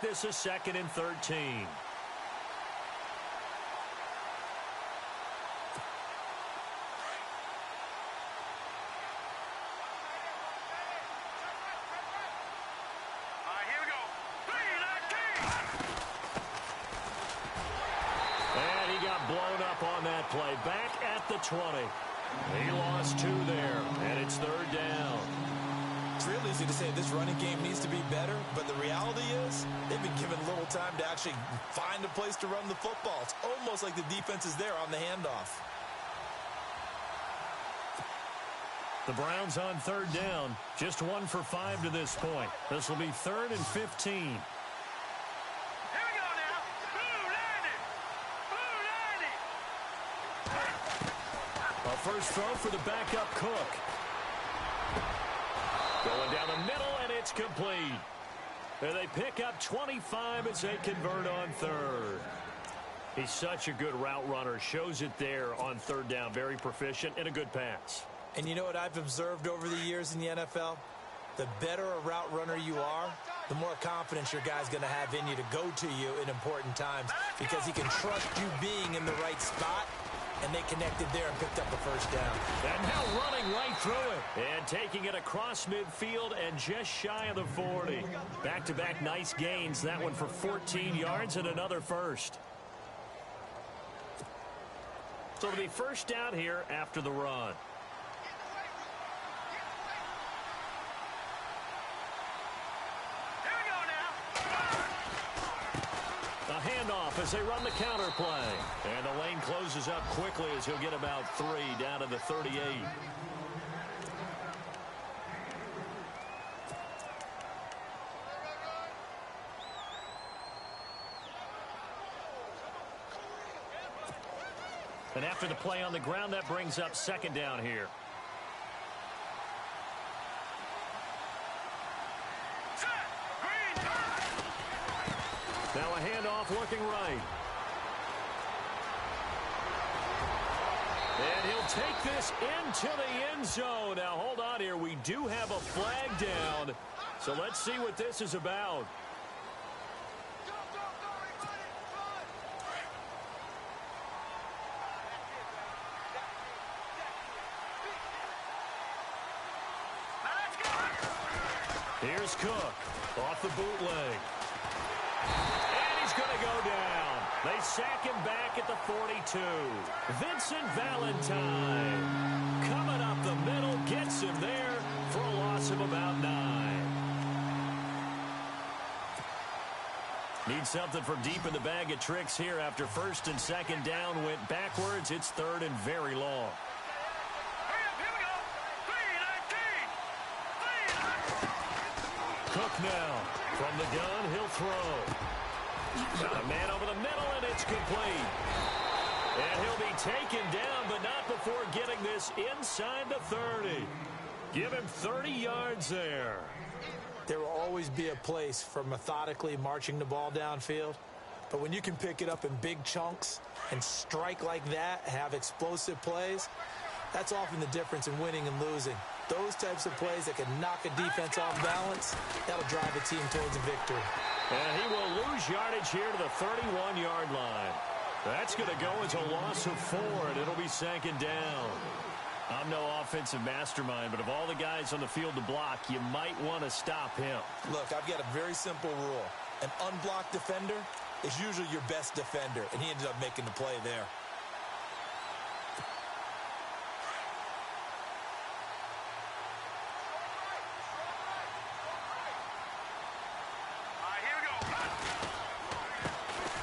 this a 2nd and 13. Blown up on that play. Back at the 20. He lost 2 there, and it's 3rd down. It's real easy to say this running game needs to be better, but the reality is they've been given little time to actually find a place to run the football. It's almost like the defense is there on the handoff. The Browns on 3rd down. Just 1 for 5 to this point. This will be 3rd and 15. First throw for the backup Cook. Going down the middle, and it's complete. And they pick up 25 as they convert on 3rd. He's such a good route runner. Shows it there on 3rd down. Very proficient and a good pass. And you know what I've observed over the years in the NFL? The better a route runner you are, the more confidence your guy's going to have in you to go to you in important times because he can trust you being in the right spot. And they connected there and picked up a first down. And now running right through it. And taking it across midfield and just shy of the 40. Back-to-back nice gains. That one for 14 yards and another first. So it'll be first down here after the run. Handoff as they run the counter play. And the lane closes up quickly as he'll get about 3 down to the 38. And after the play on the ground, that brings up 2nd down here. Now a handoff looking right. And he'll take this into the end zone. Now hold on here. We do have a flag down. So let's see what this is about. Here's Cook off the bootleg. And he's going to go down. They sack him back at the 42. Vincent Valentine coming up the middle, gets him there for a loss of about 9. Need something for deep in the bag of tricks here after 1st and 2nd down went backwards. It's 3rd and very long. Cook now from the gun, he'll throw. Got a man over the middle, and it's complete. And he'll be taken down, but not before getting this inside the 30. Give him 30 yards there. There will always be a place for methodically marching the ball downfield. But when you can pick it up in big chunks and strike like that, have explosive plays, that's often the difference in winning and losing. Those types of plays that can knock a defense off balance, that'll drive a team towards a victory. And he will lose yardage here to the 31-yard line. That's going to go as a loss of 4, and it'll be 2nd down. I'm no offensive mastermind, but of all the guys on the field to block, you might want to stop him. Look, I've got a very simple rule. An unblocked defender is usually your best defender, and he ended up making the play there.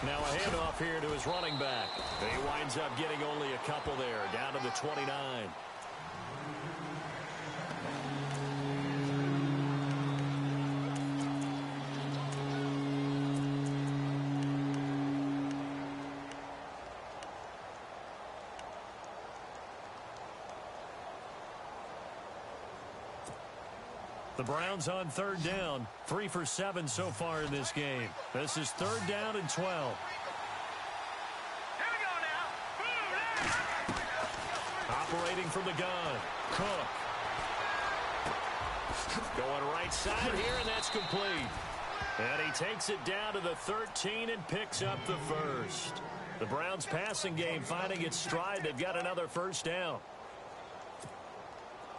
Now a handoff here to his running back. He winds up getting only a couple there, down to the 29. The Browns on 3rd down, 3 for 7 so far in this game. This is 3rd down and 12. Here we go now. Operating from the gun, Cook. Going right side here, and that's complete. And he takes it down to the 13 and picks up the first. The Browns passing game finding its stride. They've got another first down.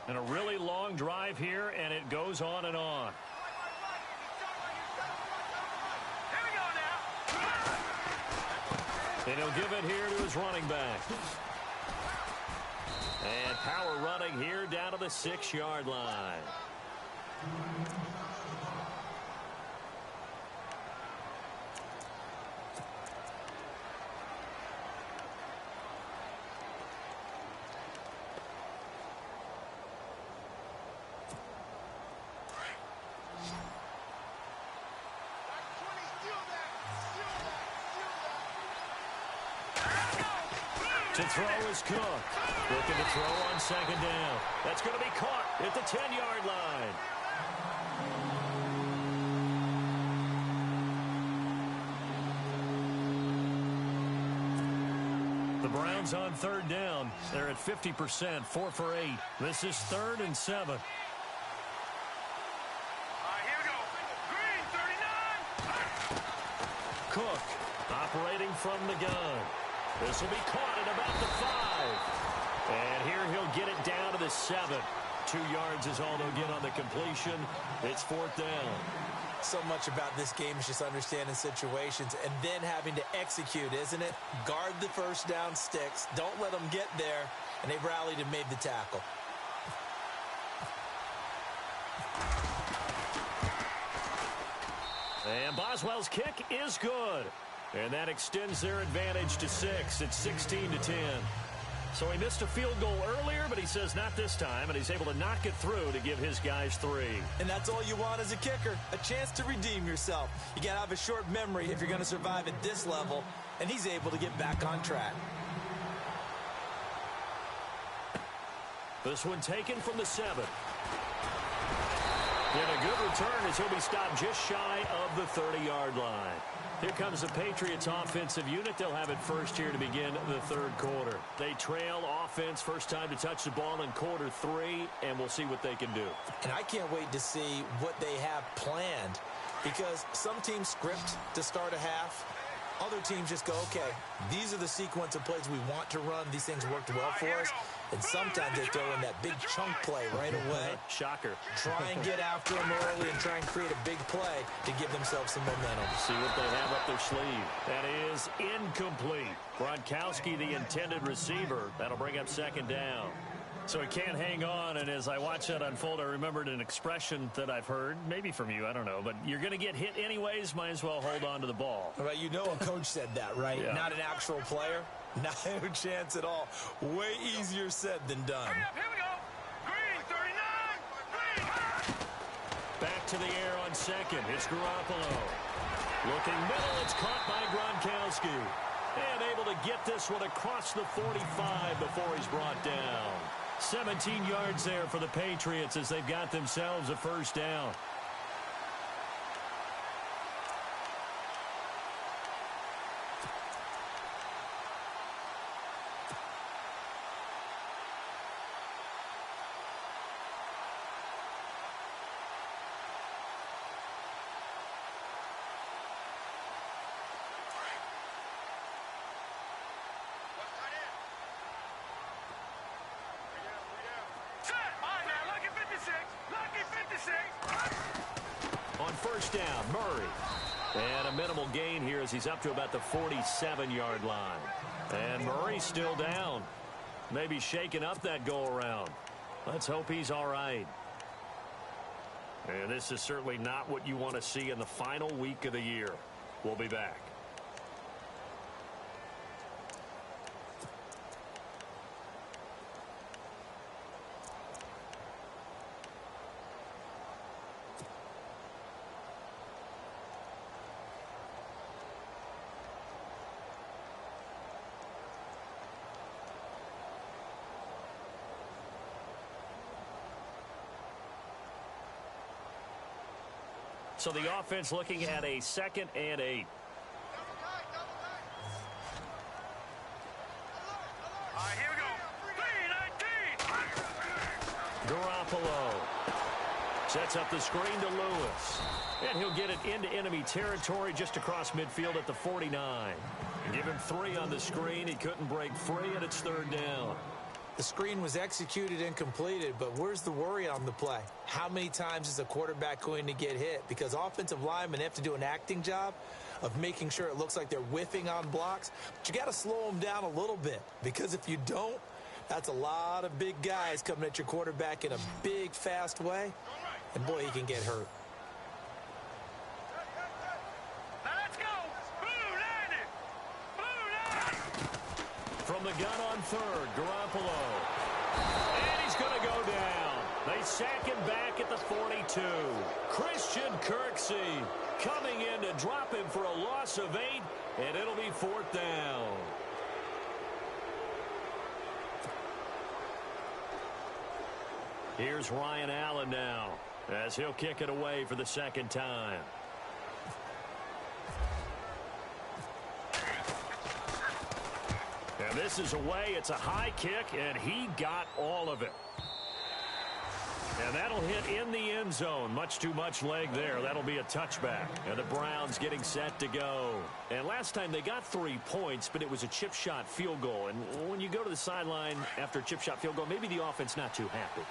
And a really long drive here, and it goes on and on. Here we go now. And he'll give it here to his running back. And power running here down to the 6-yard line. To throw is Cook. Looking to throw on second down. That's going to be caught at the 10-yard line. The Browns on third down. They're at 50%, 4 for 8. This is 3rd and 7. All right, here we go. Green, 39. Cook operating from the gun. This will be caught at about the 5. And here he'll get it down to the 7. 2 yards is all they'll get on the completion. It's 4th down. So much about this game is just understanding situations and then having to execute, isn't it? Guard the first down sticks. Don't let them get there. And they rallied and made the tackle. And Boswell's kick is good. And that extends their advantage to 6. It's 16-10. So he missed a field goal earlier, but he says not this time, and he's able to knock it through to give his guys 3. And that's all you want as a kicker, a chance to redeem yourself. You got to have a short memory if you're going to survive at this level, and he's able to get back on track. This one taken from the 7. And a good return as he'll be stopped just shy of the 30-yard line. Here comes the Patriots offensive unit. They'll have it first here to begin the 3rd quarter. They trail offense, first time to touch the ball in quarter 3, and we'll see what they can do. And I can't wait to see what they have planned, because some teams script to start a half. Other teams just go, okay, these are the sequence of plays we want to run. These things worked well for us. And sometimes they throw in that big chunk play right away. Shocker. Try and get after them early and try and create a big play to give themselves some momentum. See what they have up their sleeve. That is incomplete. Gronkowski, the intended receiver. That'll bring up 2nd down. So he can't hang on, and as I watch that unfold, I remembered an expression that I've heard, maybe from you, I don't know, but you're going to get hit anyways, might as well hold on to the ball. Well, you know a coach said that, right? Yeah. Not an actual player. No chance at all. Way easier said than done. Hurry up, here we go. Green, 39. Green. Back to the air on 2nd. It's Garoppolo. Looking middle, it's caught by Gronkowski. And able to get this one across the 45 before he's brought down. 17 yards there for the Patriots as they've got themselves a first down. On first down, Murray. And a minimal gain here as he's up to about the 47-yard line. And Murray's still down. Maybe shaking up that go-around. Let's hope he's all right. And this is certainly not what you want to see in the final week of the year. We'll be back. So the offense looking at a 2nd and 8. All right, here we go. 319. Garoppolo Sets up the screen to Lewis. And he'll get it into enemy territory just across midfield at the 49. Give him 3 on the screen. He couldn't break free, and it's 3rd down. The screen was executed and completed, but where's the worry on the play? How many times is a quarterback going to get hit? Because offensive linemen have to do an acting job of making sure it looks like they're whiffing on blocks. But you got to slow them down a little bit, because if you don't, that's a lot of big guys coming at your quarterback in a big, fast way. And, boy, he can get hurt. Let's go. Blue line. Blue line. From the gun on 3rd, Garoppolo. And he's going to go down. They sack him back at the 42. Christian Kirksey coming in to drop him for a loss of 8, and it'll be 4th down. Here's Ryan Allen now, as he'll kick it away for the 2nd time. And this is away. It's a high kick, and he got all of it. And that'll hit in the end zone. Much too much leg there. That'll be a touchback. And the Browns getting set to go. And last time they got 3 points, but it was a chip shot field goal. And when you go to the sideline after a chip shot field goal, maybe the offense not too happy.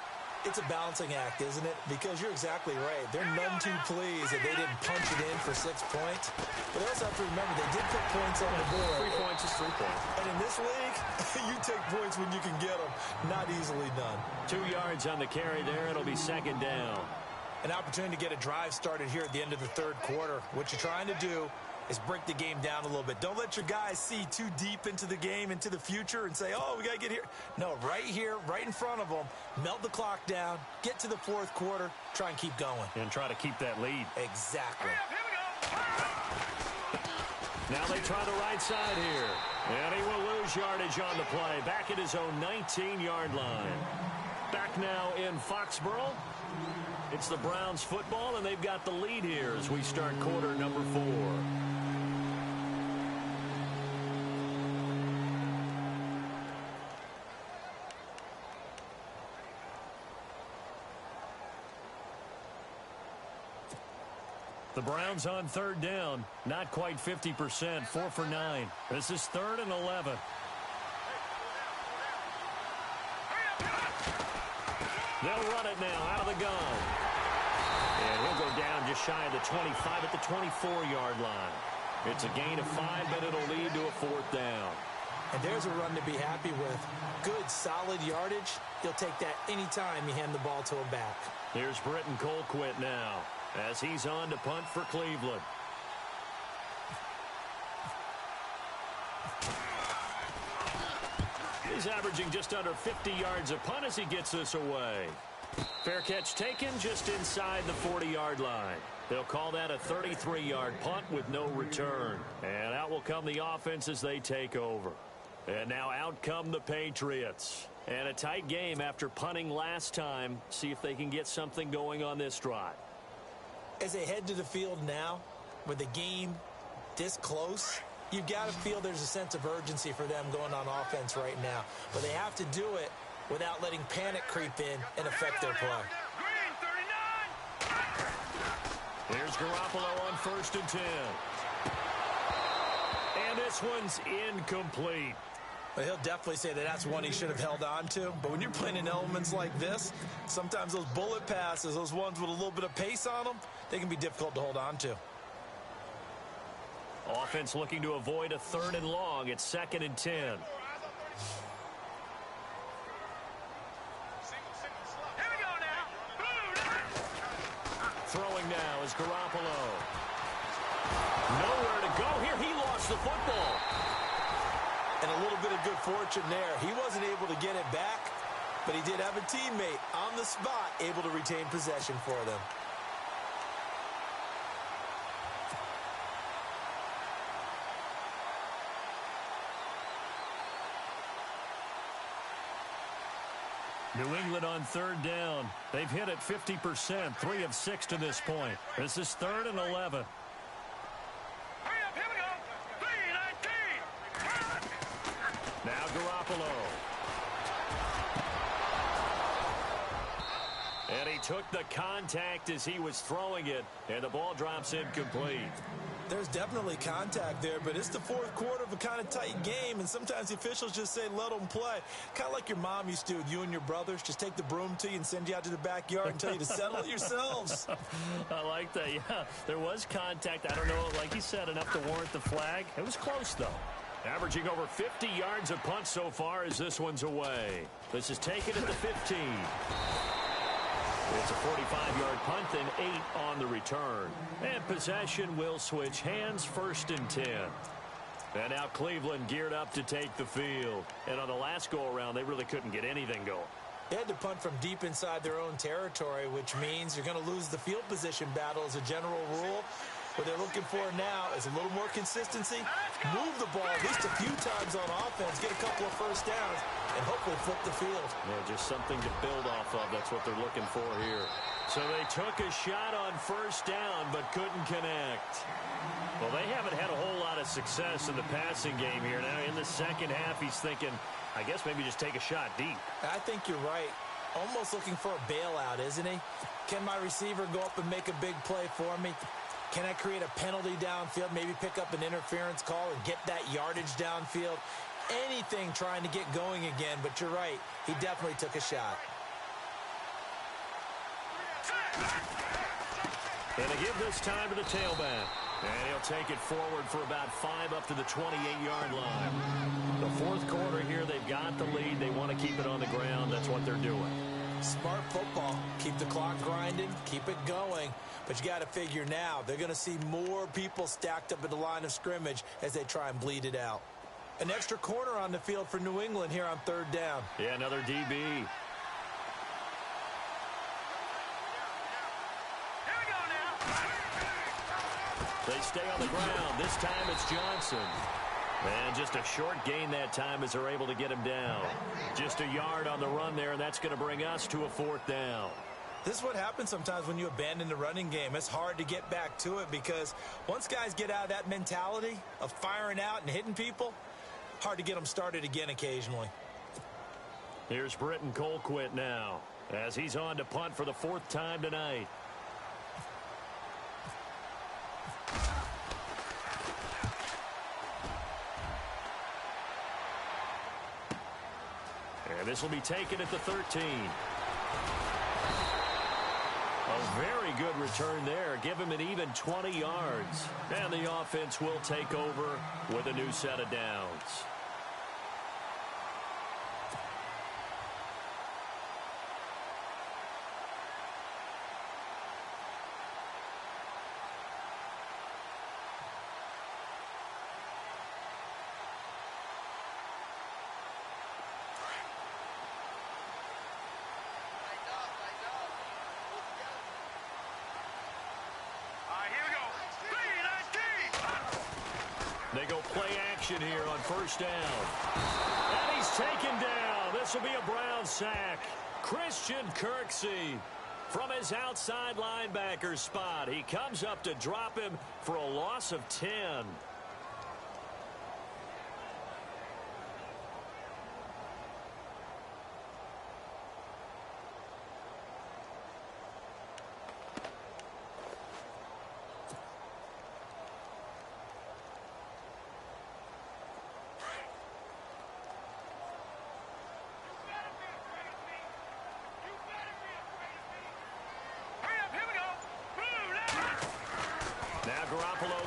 It's a balancing act, isn't it? Because you're exactly right. They're none too pleased that they didn't punch it in for 6 points. But they also have to remember they did put points on the board. 3 points is 3 points. And in this league, you take points when you can get them. Not easily done. 2 yards on the carry there. It'll be 2nd down. An opportunity to get a drive started here at the end of the 3rd quarter. What you're trying to do is break the game down a little bit. Don't let your guys see too deep into the game, into the future, and say, oh, we got to get here. No, right here, right in front of them, melt the clock down, get to the 4th quarter, try and keep going. And try to keep that lead. Exactly. Here we go. Now they try the right side here. And he will lose yardage on the play. Back at his own 19-yard line. Back now in Foxborough. It's the Browns football, and they've got the lead here as we start quarter number 4. The Browns on 3rd down. Not quite 50%. 4 for 9. This is 3rd and 11. They'll run it now out of the gun. And he'll go down just shy of the 25 at the 24-yard line. It's a gain of 5, but it'll lead to a 4th down. And there's a run to be happy with. Good, solid yardage. You'll take that anytime you hand the ball to him back. Here's Britton Colquitt now as he's on to punt for Cleveland. He's averaging just under 50 yards a punt as he gets this away. Fair catch taken just inside the 40-yard line. They'll call that a 33-yard punt with no return. And out will come the offense as they take over. And now out come the Patriots. And a tight game after punting last time. See if they can get something going on this drive. As they head to the field now, with the game this close, you've got to feel there's a sense of urgency for them going on offense right now. But they have to do it without letting panic creep in and affect their play. Green 39. Here's Garoppolo on 1st and 10. And this one's incomplete. But he'll definitely say that that's one he should have held on to. But when you're playing in elements like this, sometimes those bullet passes, those ones with a little bit of pace on them, they can be difficult to hold on to. Offense looking to avoid a 3rd and long. It's 2nd and 10. Here we go now. Blue line. Throwing now is Garoppolo. Nowhere to go here. He lost the football. And a little bit of good fortune there. He wasn't able to get it back, but he did have a teammate on the spot able to retain possession for them. New England on 3rd down. They've hit it 50%, 3 of 6 to this point. This is 3rd and 11. Hurry up, here we go. 319. Now Garoppolo. And he took the contact as he was throwing it, and the ball drops incomplete. There's definitely contact there, but it's the fourth quarter of a kind of tight game, and sometimes the officials just say, let them play. Kind of like your mom used to do with you and your brothers. Just take the broom to you and send you out to the backyard and tell you to settle it yourselves. I like that, yeah. There was contact. I don't know, like he said, enough to warrant the flag. It was close, though. Averaging over 50 yards a punt so far as this one's away. This is taken at the 15. It's a 45-yard punt and 8 on the return. And possession will switch hands, 1st and 10. And now Cleveland geared up to take the field. And on the last go-around, they really couldn't get anything going. They had to punt from deep inside their own territory, which means you're going to lose the field position battle as a general rule. What they're looking for now is a little more consistency, move the ball at least a few times on offense, get a couple of first downs, and hopefully flip the field. Yeah, just something to build off of. That's what they're looking for here. So they took a shot on 1st down, but couldn't connect. Well, they haven't had a whole lot of success in the passing game here. Now, in the second half, he's thinking, I guess maybe just take a shot deep. I think you're right. Almost looking for a bailout, isn't he? Can my receiver go up and make a big play for me? Can I create a penalty downfield, maybe pick up an interference call and get that yardage downfield? Anything trying to get going again, but you're right. He definitely took a shot. And they give this time to the tailback. And he'll take it forward for about 5 up to the 28-yard line. The fourth quarter here, they've got the lead. They want to keep it on the ground. That's what they're doing. Smart football. Keep the clock grinding, keep it going. But you got to figure now, they're going to see more people stacked up at the line of scrimmage as they try and bleed it out. An extra corner on the field for New England here on 3rd down. Yeah, another DB. Here we go now. They stay on the ground. This time it's Johnson. And just a short gain that time as they're able to get him down. Just a yard on the run there, and that's going to bring us to a 4th down. This is what happens sometimes when you abandon the running game. It's hard to get back to it because once guys get out of that mentality of firing out and hitting people, hard to get them started again occasionally. Here's Britton Colquitt now as he's on to punt for the 4th time tonight. And this will be taken at the 13. A very good return there. Give him an even 20 yards. And the offense will take over with a new set of downs. They go play action here on 1st down. And he's taken down. This will be a Brown sack. Christian Kirksey from his outside linebacker spot. He comes up to drop him for a loss of 10.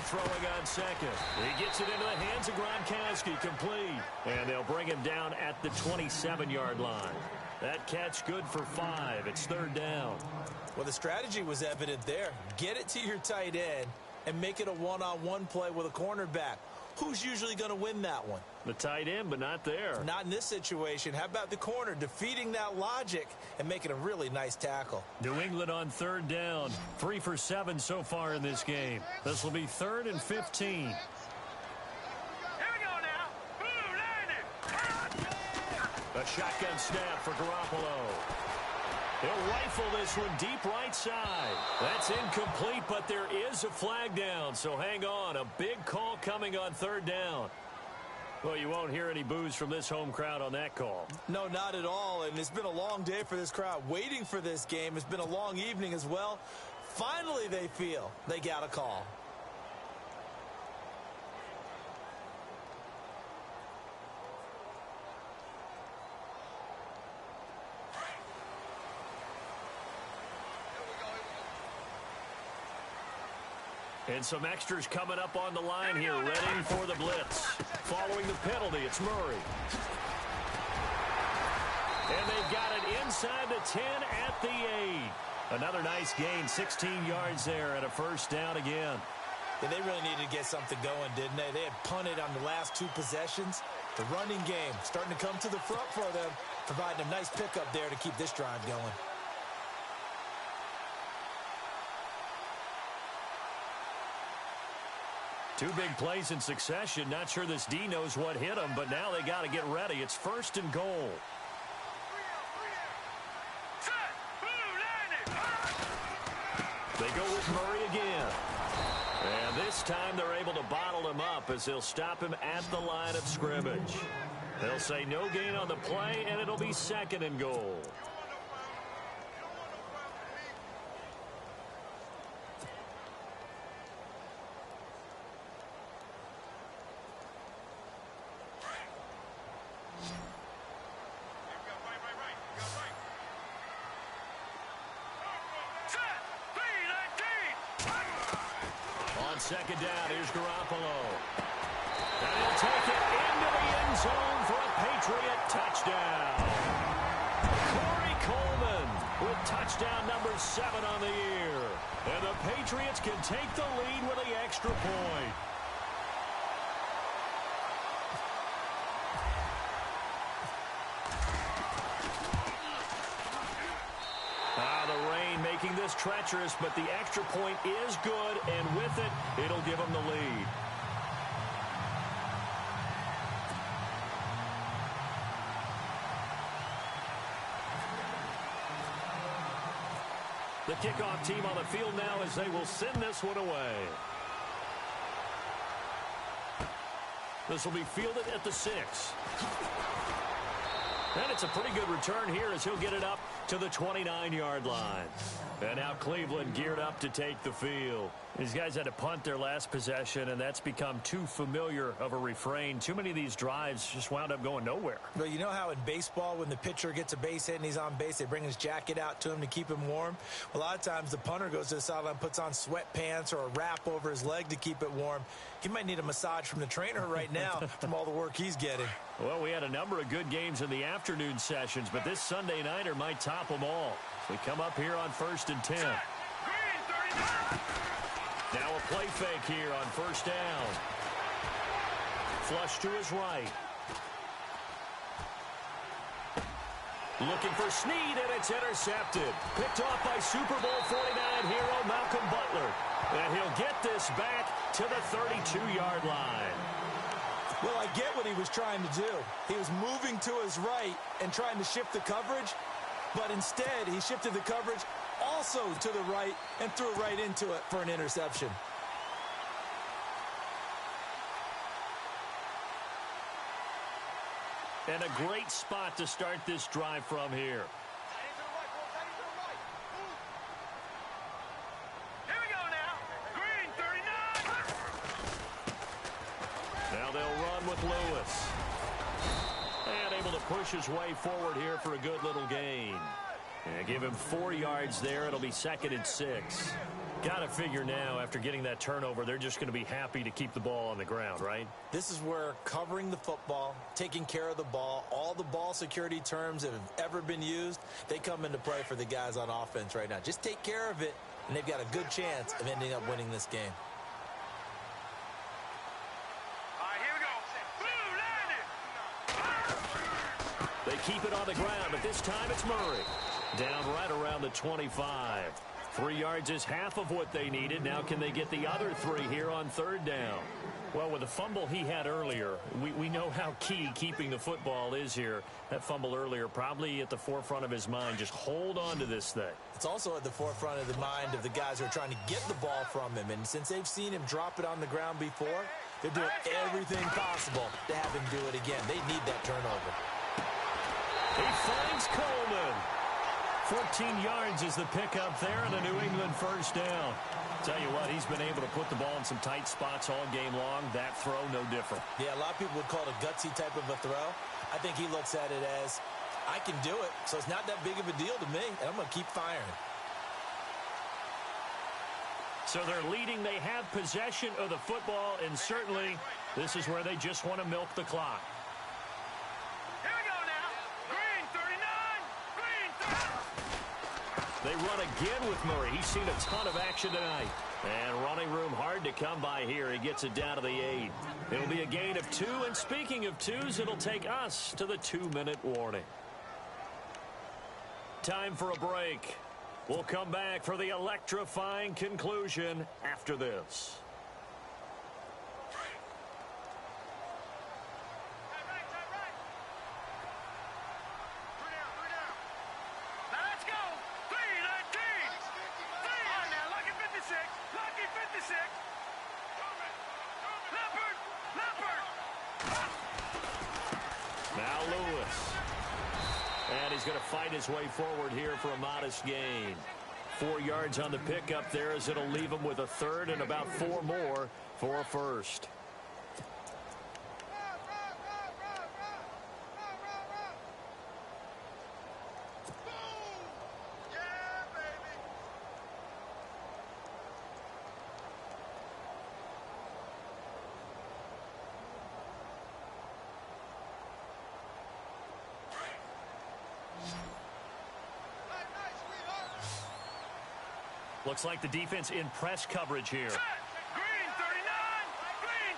Throwing on second. He gets it into the hands of Gronkowski, complete. And they'll bring him down at the 27-yard line. That catch good for 5. It's 3rd down. Well, the strategy was evident there. Get it to your tight end and make it a one-on-one play with a cornerback. Who's usually going to win that one? The tight end, but not there. Not in this situation. How about the corner defeating that logic and making a really nice tackle? New England on 3rd down. 3 for 7 so far in this game. This will be 3rd and 15. Here we go now. A shotgun snap for Garoppolo. He'll rifle this one deep right side. That's incomplete, but there is a flag down, so hang on. A big call coming on 3rd down. Well, you won't hear any boos from this home crowd on that call. No, not at all. And it's been a long day for this crowd waiting for this game. It's been a long evening as well. Finally, they feel they got a call. And some extras coming up on the line here, ready for the blitz. Following the penalty, it's Murray. And they've got it inside the 10 at the 8. Another nice gain, 16 yards there and a first down again. Yeah, they really needed to get something going, didn't they? They had punted on the last 2 possessions. The running game starting to come to the front for them, providing a nice pickup there to keep this drive going. Two big plays in succession. Not sure this D knows what hit them, but now they got to get ready. It's first and goal. They go with Murray again. And this time they're able to bottle him up as they'll stop him at the line of scrimmage. They'll say no gain on the play, and it'll be second and goal. Second down, here's Garoppolo. And he'll take it into the end zone for a Patriot touchdown. Corey Coleman with touchdown number 7 on the year. And the Patriots can take the lead with the extra point. The rain making this treacherous, but the extra point is good, and with it, it'll give them the lead. The kickoff team on the field now as they will send this one away. This will be fielded at the 6. And it's a pretty good return here as he'll get it up to the 29-yard line. And now Cleveland geared up to take the field. These guys had to punt their last possession, and that's become too familiar of a refrain. Too many of these drives just wound up going nowhere. Well, you know how in baseball when the pitcher gets a base hit and he's on base, they bring his jacket out to him to keep him warm? Well, a lot of times the punter goes to the sideline, puts on sweatpants or a wrap over his leg to keep it warm. He might need a massage from the trainer right now from all the work he's getting. Well, we had a number of good games in the afternoon sessions, but this Sunday nighter might top them all. We come up here on 1st and 10. Now a play fake here on first down. Flush to his right. Looking for Snead, and it's intercepted. Picked off by Super Bowl 49 hero Malcolm Butler. And he'll get this back to the 32-yard line. Well, I get what he was trying to do. He was moving to his right and trying to shift the coverage, but instead he shifted the coverage also to the right and threw right into it for an interception. And a great spot to start this drive from here. Here we go now. Green 39. Now they'll run with Lewis. And able to push his way forward here for a good little gain. And give him 4 yards there. It'll be 2nd and 6. Got to figure now, after getting that turnover, they're just going to be happy to keep the ball on the ground, right? This is where covering the football, taking care of the ball, all the ball security terms that have ever been used, they come into play for the guys on offense right now. Just take care of it, and they've got a good chance of ending up winning this game. All right, here we go. Blue, landed. They keep it on the ground, but this time it's Murray. Down right around the 25. 3 yards is half of what they needed. Now can they get the other 3 here on 3rd down? Well, with the fumble he had earlier, we know how key keeping the football is here. That fumble earlier probably at the forefront of his mind. Just hold on to this thing. It's also at the forefront of the mind of the guys who are trying to get the ball from him. And since they've seen him drop it on the ground before, They're doing everything possible to have him do it again. They need that turnover. He finds Coleman. 14 yards is the pickup there, and a New England first down. Tell you what, he's been able to put the ball in some tight spots all game long. That throw, no different. Yeah, a lot of people would call it a gutsy type of a throw. I think he looks at it as, I can do it, so it's not that big of a deal to me, and I'm going to keep firing. So they're leading. They have possession of the football, and certainly this is where they just want to milk the clock. Here we go now. Green 39. Green 30. They run again with Murray. He's seen a ton of action tonight. And running room hard to come by here. He gets it down to the 8. It'll be a gain of 2. And speaking of 2s, it'll take us to the 2-minute warning. Time for a break. We'll come back for the electrifying conclusion after this. Now Lewis. And he's going to fight his way forward here for a modest gain. 4 yards on the pickup there as it'll leave him with a third and about 4 more for a first. Looks like the defense in press coverage here. Set. Green 39. Green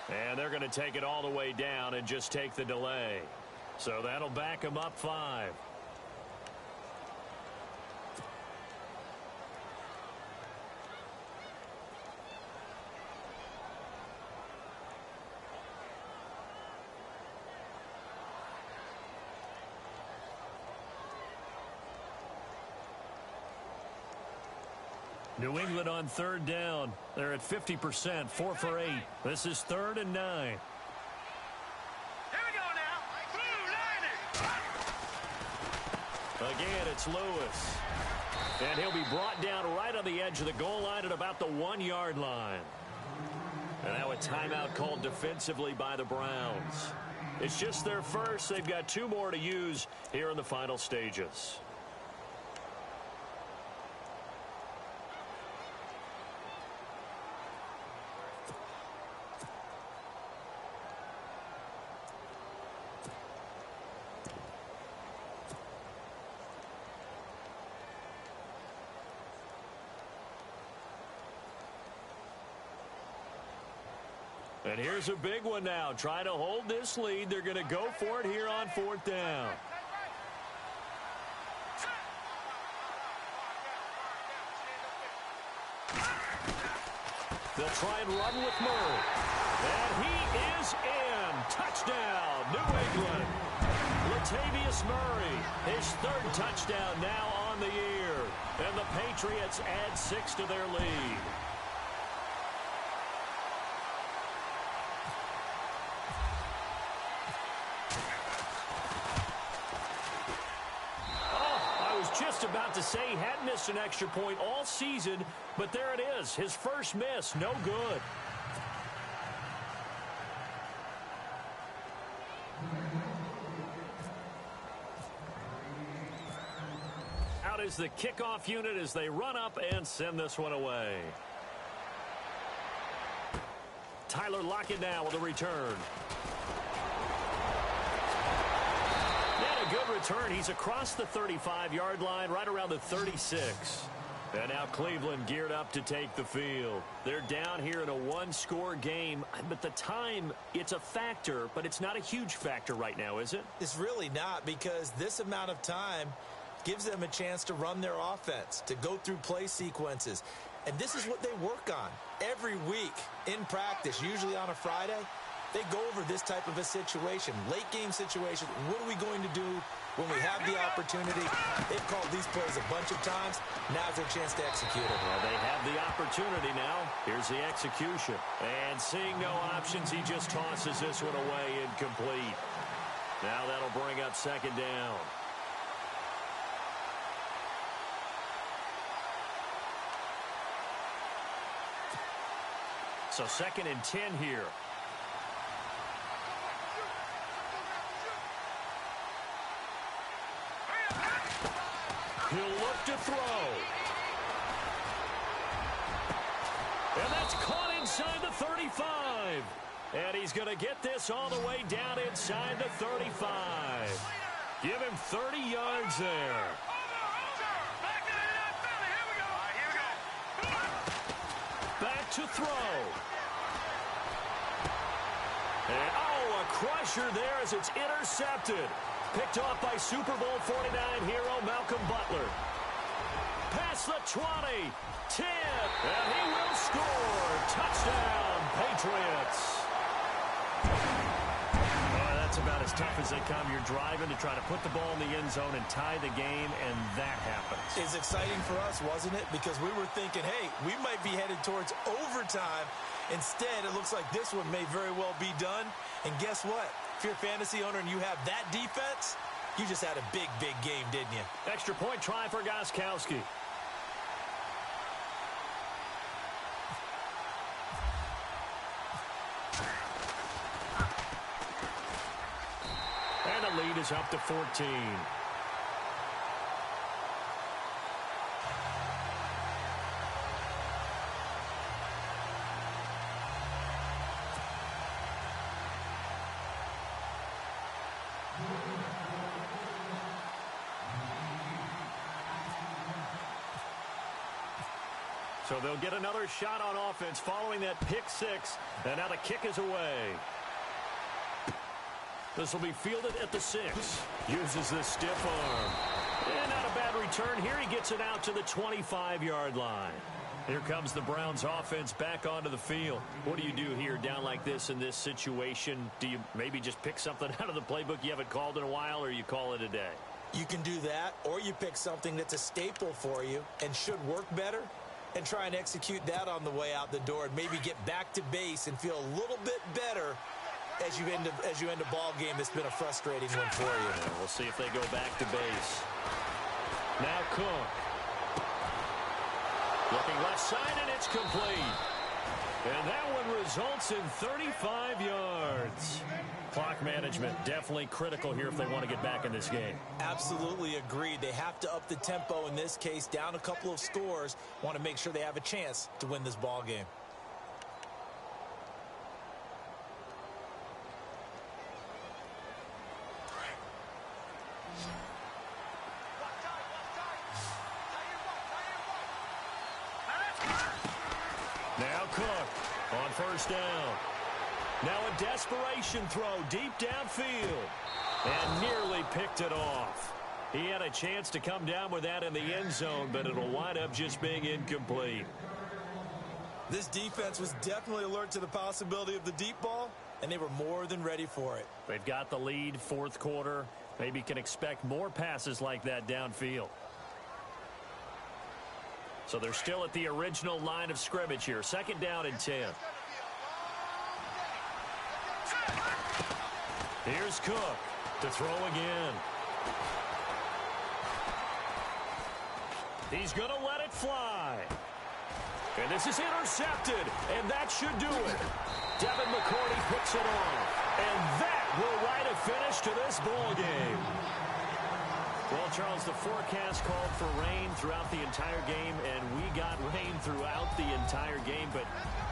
39. And they're going to take it all the way down and just take the delay. So that'll back them up 5. New England on third down. They're at 50%, 4 for 8. This is 3rd and 9. Here we go now. Blue 90. Again, it's Lewis. And he'll be brought down right on the edge of the goal line at about the 1-yard line. And now a timeout called defensively by the Browns. It's just their first. They've got 2 more to use here in the final stages. And here's a big one now. Trying to hold this lead. They're going to go for it here on 4th down. They'll try and run with Murray. And he is in. Touchdown, New England. Latavius Murray, his 3rd touchdown now on the year. And the Patriots add 6 to their lead. Just about to say he hadn't missed an extra point all season, but there it is. His first miss, no good. Out is the kickoff unit as they run up and send this one away. Tyler Lockett now with a return. Good return. He's across the 35-yard line, right around the 36. And now Cleveland geared up to take the field. They're down here in a 1-score game, but the time, it's a factor, but it's not a huge factor right now, is it? It's really not, because this amount of time gives them a chance to run their offense, to go through play sequences. And this is what they work on every week in practice, usually on a Friday. They go over this type of a situation, late game situation. What are we going to do when we have the opportunity? They've called these plays a bunch of times. Now's their chance to execute it. Well, they have the opportunity now. Here's the execution. And seeing no options, he just tosses this one away incomplete. Now that'll bring up second down. So 2nd and 10 here. He'll look to throw. And that's caught inside the 35. And he's going to get this all the way down inside the 35. Give him 30 yards there. Back to throw. And, a crusher there as it's intercepted. Picked off by Super Bowl 49 hero Malcolm Butler. Past the 20, 10, and he will score. Touchdown, Patriots. That's about as tough as they come. You're driving to try to put the ball in the end zone and tie the game, and that happens. It's exciting for us, wasn't it? Because we were thinking, hey, we might be headed towards overtime. Instead, it looks like this one may very well be done. And guess what? If you're a fantasy owner and you have that defense, you just had a big, big game, didn't you? Extra point try for Gostkowski. And the lead is up to 14. So they'll get another shot on offense following that pick six. And now the kick is away. This will be fielded at the 6. Uses the stiff arm. And not a bad return here. He gets it out to the 25-yard line. Here comes the Browns offense back onto the field. What do you do here down like this in this situation? Do you maybe just pick something out of the playbook you haven't called in a while, or you call it a day? You can do that, or you pick something that's a staple for you and should work better and try and execute that on the way out the door and maybe get back to base and feel a little bit better as you end a ball game that's been a frustrating one for you. Yeah, we'll see if they go back to base. Now Cook. Looking left side, and it's complete. And that one results in 35 yards. Clock management definitely critical here if they want to get back in this game. Absolutely agreed. They have to up the tempo in this case, down a couple of scores. Want to make sure they have a chance to win this ball game. Now Cook on first down. Now a desperation throw deep downfield. And nearly picked it off. He had a chance to come down with that in the end zone, but it'll wind up just being incomplete. This defense was definitely alert to the possibility of the deep ball, and they were more than ready for it. They've got the lead, fourth quarter. Maybe can expect more passes like that downfield. So they're still at the original line of scrimmage here. 2nd down and 10. Here's Cook to throw again. He's going to let it fly. And this is intercepted, and that should do it. Devin McCourty picks it off. And that will write a finish to this ball game. Well, Charles, the forecast called for rain throughout the entire game, and we got rain throughout the entire game. But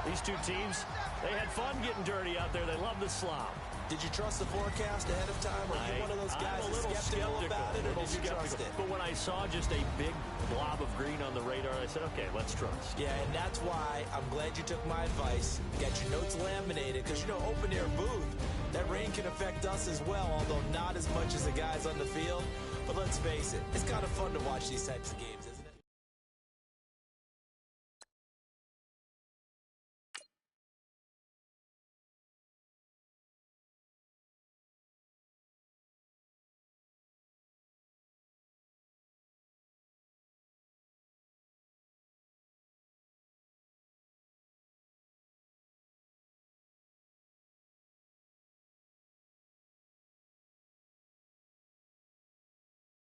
these two teams, they had fun getting dirty out there. They love the slop. Did you trust the forecast ahead of time? Or are you one of those guys that's skeptical about it, or did you trust it? But when I saw just a big blob of green on the radar, I said, okay, let's trust. Yeah, and that's why I'm glad you took my advice. Get your notes laminated, because, you know, open-air booth, that rain can affect us as well, although not as much as the guys on the field. But let's face it, it's kind of fun to watch these types of games.